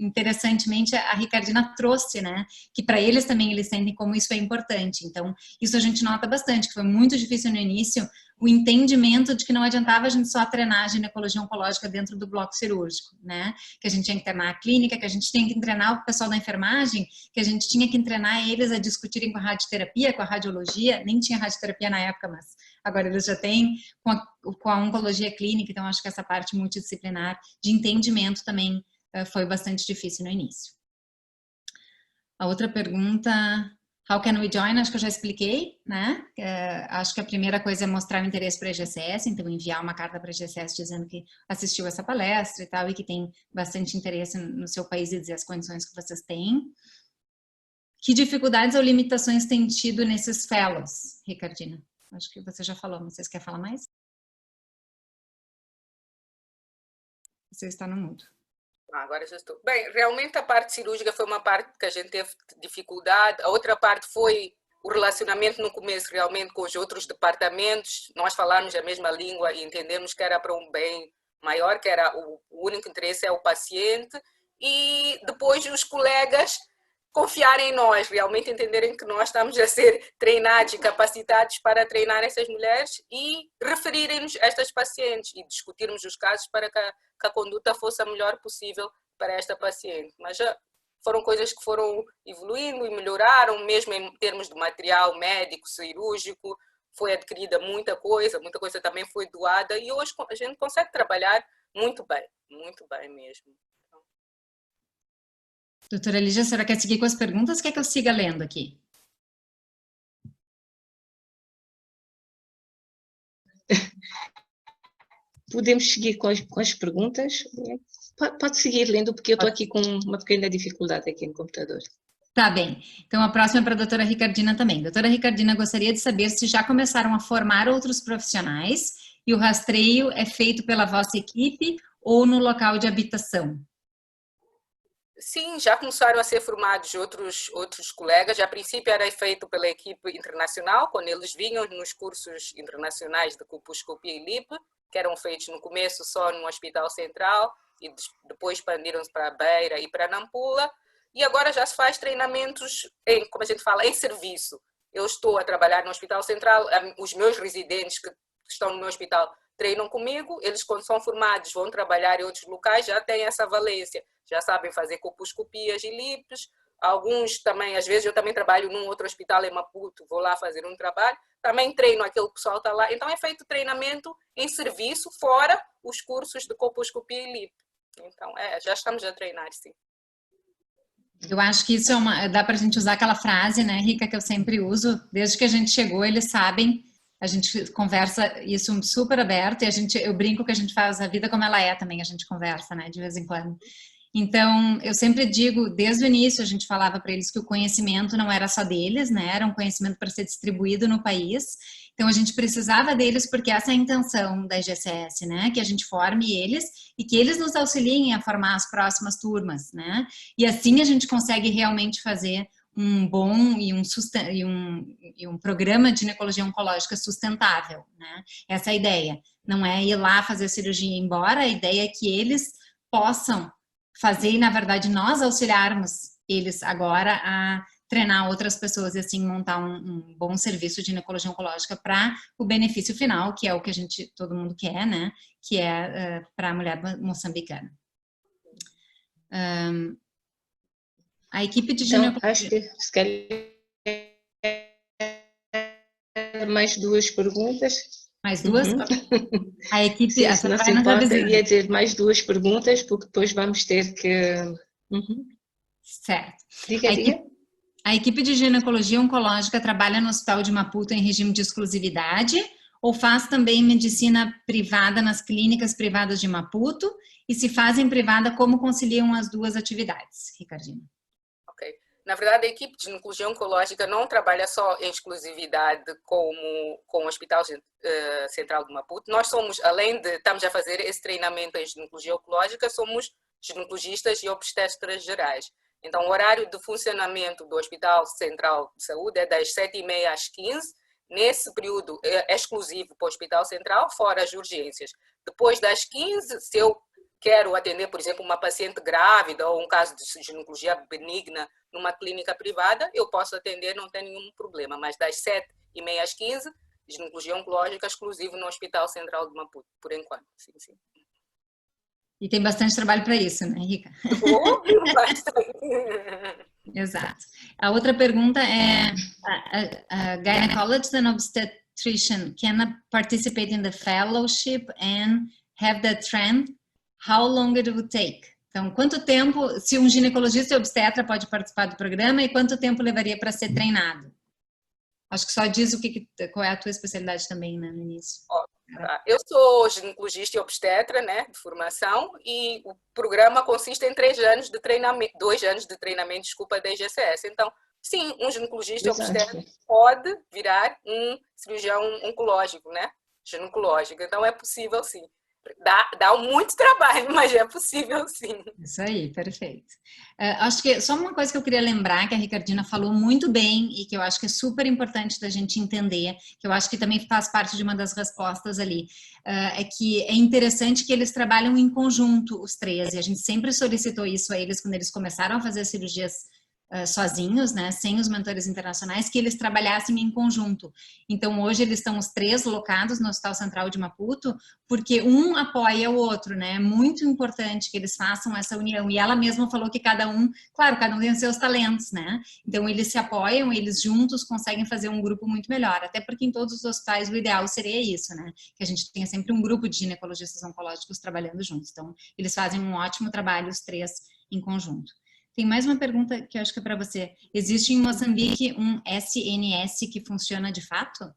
interessantemente, a Ricardina trouxe, né? Que para eles também, eles sentem como isso é importante. Então, isso a gente nota bastante, que foi muito difícil no início, o entendimento de que não adiantava a gente só treinar a ginecologia oncológica dentro do bloco cirúrgico, né? Que a gente tinha que treinar a clínica, que a gente tinha que treinar o pessoal da enfermagem, que a gente tinha que treinar eles a discutirem com a radioterapia, com a radiologia, nem tinha radioterapia na época, mas agora eles já têm, com a oncologia clínica, então acho que essa parte multidisciplinar de entendimento também foi bastante difícil no início. A outra pergunta... How can we join? Acho que eu já expliquei, né? Acho que a primeira coisa é mostrar o interesse para a EGCS, então enviar uma carta para a EGCS dizendo que assistiu essa palestra e tal, e que tem bastante interesse no seu país e dizer as condições que vocês têm. Que dificuldades ou limitações têm tido nesses fellows, Ricardina? Acho que você já falou, mas vocês querem falar mais? Você está no mudo. Agora já estou. Bem, realmente a parte cirúrgica foi uma parte que a gente teve dificuldade. A outra parte foi o relacionamento no começo realmente com os outros departamentos. Nós falarmos a mesma língua e entendemos que era para um bem maior, que era o único interesse é o paciente. E depois os colegas confiarem em nós, realmente entenderem que nós estamos a ser treinados e capacitados para treinar essas mulheres e referirem-nos a estas pacientes e discutirmos os casos para que a conduta fosse a melhor possível para esta paciente. Mas já foram coisas que foram evoluindo e melhoraram, mesmo em termos de material médico, cirúrgico, foi adquirida muita coisa também foi doada e hoje a gente consegue trabalhar muito bem mesmo. Doutora Lígia, a senhora quer seguir com as perguntas ou quer que eu siga lendo aqui? Podemos seguir com as perguntas? Pode seguir lendo, porque eu estou aqui com uma pequena dificuldade aqui no computador. Tá bem. Então, a próxima é para a doutora Ricardina também. Doutora Ricardina, gostaria de saber se já começaram a formar outros profissionais e o rastreio é feito pela vossa equipe ou no local de habitação? Sim, já começaram a ser formados outros colegas. A princípio era feito pela equipe internacional, quando eles vinham nos cursos internacionais de colposcopia e LIP, que eram feitos no começo só no Hospital Central e depois expandiram-se para a Beira e para Nampula. E agora já se faz treinamentos, como a gente fala, em serviço. Eu estou a trabalhar no Hospital Central, os meus residentes que estão no meu hospital treinam comigo, eles quando são formados vão trabalhar em outros locais, já têm essa valência, já sabem fazer colposcopias e LIPs, alguns também, às vezes eu também trabalho num outro hospital em Maputo, vou lá fazer um trabalho, também treino aquele pessoal que está lá, então é feito treinamento em serviço, fora os cursos de colposcopia e LIP. Então, já estamos a treinar, sim. Eu acho que isso dá para a gente usar aquela frase, né, Rica, que eu sempre uso, desde que a gente chegou, eles sabem. A gente conversa isso super aberto e eu brinco que a gente faz a vida como ela é também, a gente conversa, né, de vez em quando. Então, eu sempre digo, desde o início a gente falava para eles que o conhecimento não era só deles, né, era um conhecimento para ser distribuído no país. Então, a gente precisava deles porque essa é a intenção da EGCS, né, que a gente forme eles e que eles nos auxiliem a formar as próximas turmas, né, e assim a gente consegue realmente fazer um bom e um programa de ginecologia oncológica sustentável, né? Essa é a ideia. Não é ir lá fazer a cirurgia e ir embora, a ideia é que eles possam fazer e, na verdade, nós auxiliarmos eles agora a treinar outras pessoas e assim montar um bom serviço de ginecologia oncológica para o benefício final, que é o que todo mundo quer, né? Que é para a mulher moçambicana. A equipe de ginecologia... Então, acho que se calhar dar mais duas perguntas. Mais duas? Uhum. A equipe, Sim, a se não senhora se vai nos importa, avisando. ia dizer mais duas perguntas, porque depois vamos ter que... Certo. Diga, diga. A equipe de ginecologia oncológica trabalha no Hospital de Maputo em regime de exclusividade ou faz também medicina privada nas clínicas privadas de Maputo? E se faz em privada, como conciliam as duas atividades, Ricardina? Ok. Na verdade, a equipe de ginecologia oncológica não trabalha só em exclusividade com o Hospital Central de Maputo. Nós somos, além de estamos a fazer esse treinamento em ginecologia oncológica, somos ginecologistas e obstetras gerais. Então, o horário de funcionamento do Hospital Central de Saúde é das 7h30 às 15h. Nesse período é exclusivo para o Hospital Central, fora as urgências. Depois das 15h, se eu quero atender, por exemplo, uma paciente grávida ou um caso de ginecologia benigna numa clínica privada, eu posso atender, não tem nenhum problema. Mas das 7h30 às 15h, ginecologia oncológica exclusivo no Hospital Central de Maputo, por enquanto. Sim, sim. E tem bastante trabalho para isso, né, Rica? Exato. A outra pergunta é: a gynecologist and obstetrician can participate in the fellowship and have the trend? How long it will take? Então, quanto tempo, se um ginecologista e obstetra pode participar do programa e quanto tempo levaria para ser treinado? Acho que só diz qual é a tua especialidade também, né, no início. Eu sou ginecologista e obstetra, né, de formação, e o programa consiste em 3 anos de treinamento, 2 anos de treinamento, desculpa, da IGCS. Então, sim, um ginecologista e obstetra pode virar um cirurgião oncológico, né, ginecológico. Então, é possível, sim. Dá muito trabalho, mas é possível, sim. Isso aí, perfeito. Acho que só uma coisa que eu queria lembrar, que a Ricardina falou muito bem e que eu acho que é super importante da gente entender, que eu acho que também faz parte de uma das respostas ali, é que é interessante que eles trabalham em conjunto, os três, e a gente sempre solicitou isso a eles quando eles começaram a fazer cirurgias sozinhos, né, sem os mentores internacionais, que eles trabalhassem em conjunto. Então, hoje eles estão os três locados no Hospital Central de Maputo, porque um apoia o outro, né, é muito importante que eles façam essa união, e ela mesma falou que cada um tem os seus talentos, né, então eles se apoiam, eles juntos conseguem fazer um grupo muito melhor, até porque em todos os hospitais o ideal seria isso, né, que a gente tenha sempre um grupo de ginecologistas oncológicos trabalhando juntos, então eles fazem um ótimo trabalho, os três em conjunto. Tem mais uma pergunta que eu acho que é para você. Existe em Moçambique um SNS que funciona de fato?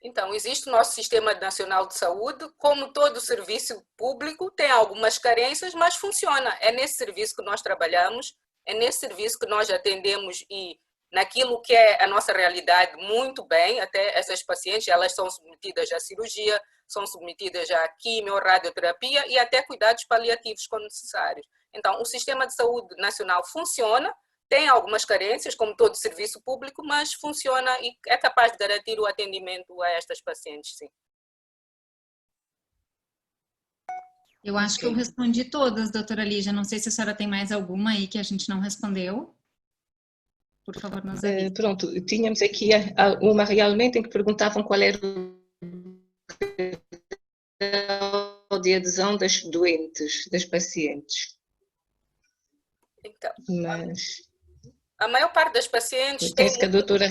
Então, existe o nosso Sistema Nacional de Saúde, como todo serviço público, tem algumas carências, mas funciona. É nesse serviço que nós trabalhamos, é nesse serviço que nós atendemos e naquilo que é a nossa realidade muito bem, até essas pacientes, elas são submetidas à cirurgia, são submetidas à quimio, radioterapia e até cuidados paliativos quando necessários. Então, o Sistema de Saúde Nacional funciona, tem algumas carências, como todo serviço público, mas funciona e é capaz de garantir o atendimento a estas pacientes, sim. Eu acho que eu respondi todas, doutora Lígia. Não sei se a senhora tem mais alguma aí que a gente não respondeu. Por favor, nos avise. Pronto, tínhamos aqui uma realmente em que perguntavam qual era o de adesão das doentes, das pacientes. Então, mas a maior parte das pacientes penso que a doutora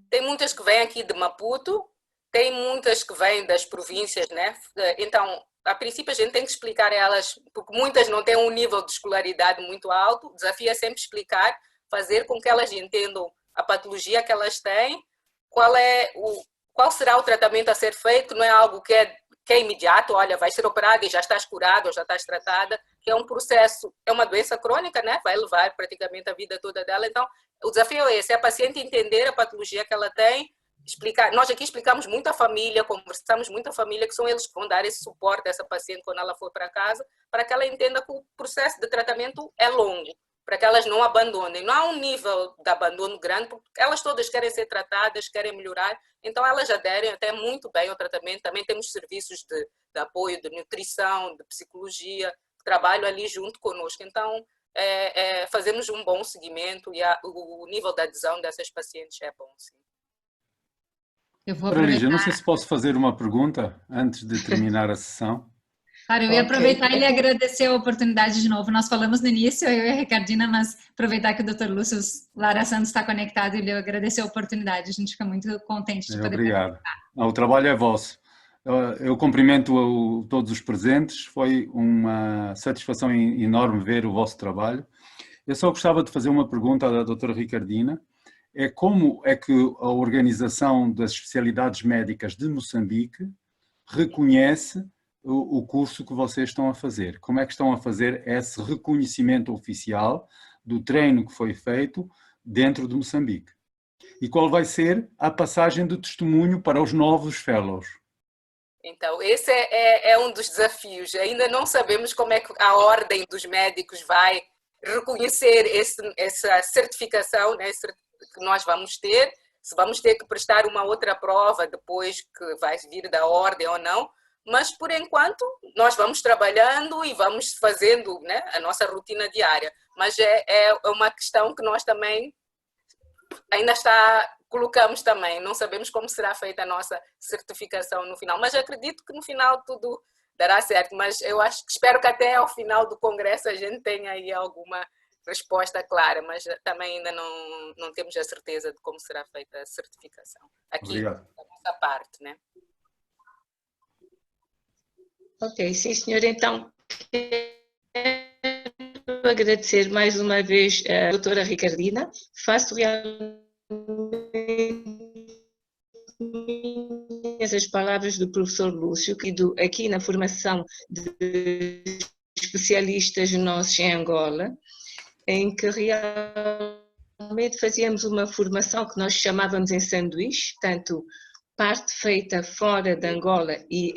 tem muitas que vêm aqui de Maputo, tem muitas que vêm das províncias, né? Então, a princípio a gente tem que explicar a elas, porque muitas não têm um nível de escolaridade muito alto, o desafio é sempre explicar, fazer com que elas entendam a patologia que elas têm, qual será o tratamento a ser feito, não é algo que é imediato, olha, vai ser operada e já estás curada ou já estás tratada, que é um processo, é uma doença crônica, né? Vai levar praticamente a vida toda dela. Então, o desafio é esse, é a paciente entender a patologia que ela tem, explicar. Nós aqui explicamos muito à família, conversamos muito à família, que são eles que vão dar esse suporte a essa paciente quando ela for para casa, para que ela entenda que o processo de tratamento é longo, para que elas não abandonem. Não há um nível de abandono grande, porque elas todas querem ser tratadas, querem melhorar, então elas aderem até muito bem ao tratamento. Também temos serviços de apoio, de nutrição, de psicologia, que trabalham ali junto conosco. Então, fazemos um bom seguimento e o nível de adesão dessas pacientes é bom, sim. Eu vou aproveitar. Lígia, não sei se posso fazer uma pergunta antes de terminar a sessão. Claro, eu ia Ok. aproveitar e lhe agradecer a oportunidade de novo. Nós falamos no início, eu e a Ricardina, mas aproveitar que o Dr. Lúcio Lara Santos está conectado e lhe agradecer a oportunidade. A gente fica muito contente de poder Obrigado. participar. O trabalho é vosso. Eu cumprimento todos os presentes. Foi uma satisfação enorme ver o vosso trabalho. Eu só gostava de fazer uma pergunta à doutora Ricardina. É como é que a Organização das Especialidades Médicas de Moçambique reconhece o curso que vocês estão a fazer? Como é que estão a fazer esse reconhecimento oficial do treino que foi feito dentro de Moçambique? E qual vai ser a passagem de testemunho para os novos fellows? Então, esse é um dos desafios. Ainda não sabemos como é que a ordem dos médicos vai reconhecer essa certificação, né, que nós vamos ter, se vamos ter que prestar uma outra prova depois que vai vir da ordem ou não. Mas, por enquanto, nós vamos trabalhando e vamos fazendo, né, a nossa rotina diária. Mas é uma questão que nós também ainda colocamos também. Não sabemos como será feita a nossa certificação no final. Mas acredito que no final tudo dará certo. Mas eu espero que até ao final do congresso a gente tenha aí alguma resposta clara. Mas também ainda não temos a certeza de como será feita a certificação. Aqui, Obrigado. da nossa parte, né? Ok, sim, senhor. Então, quero agradecer mais uma vez a doutora Ricardina. Faço realmente as palavras do professor Lúcio, que aqui na formação de especialistas nossos em Angola, em que realmente fazíamos uma formação que nós chamávamos em sanduíche, tanto parte feita fora de Angola e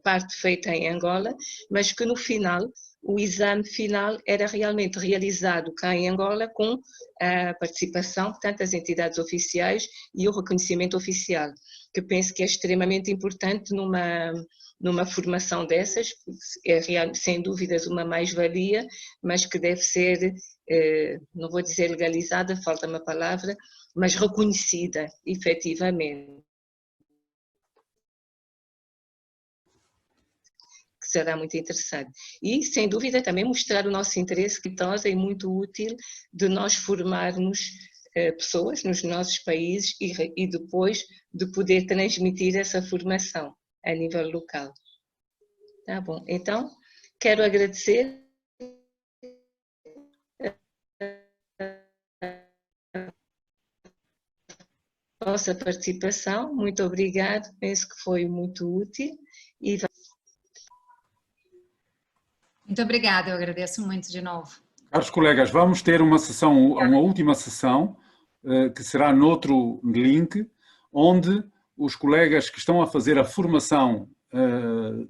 parte feita em Angola, mas que no final, o exame final era realmente realizado cá em Angola com a participação de tantas entidades oficiais e o reconhecimento oficial, que penso que é extremamente importante numa formação dessas, é sem dúvidas uma mais-valia, mas que deve ser, não vou dizer legalizada, falta-me a palavra, mas reconhecida efetivamente. Será muito interessante. E, sem dúvida, também mostrar o nosso interesse, que é muito útil de nós formarmos pessoas nos nossos países e depois de poder transmitir essa formação a nível local. Tá bom. Então, quero agradecer a vossa participação. Muito obrigado. Penso que foi muito útil. Muito obrigada, eu agradeço muito de novo. Caros colegas, vamos ter uma última sessão, que será noutro link, onde os colegas que estão a fazer a formação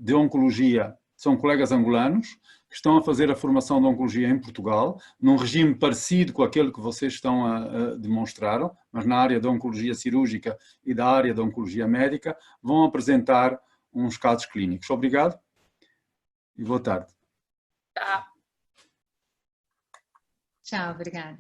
de Oncologia são colegas angolanos, que estão a fazer a formação de Oncologia em Portugal, num regime parecido com aquele que vocês estão a demonstraram, mas na área da Oncologia Cirúrgica e da área da Oncologia Médica, vão apresentar uns casos clínicos. Obrigado e boa tarde. Tá. Tchau, obrigada.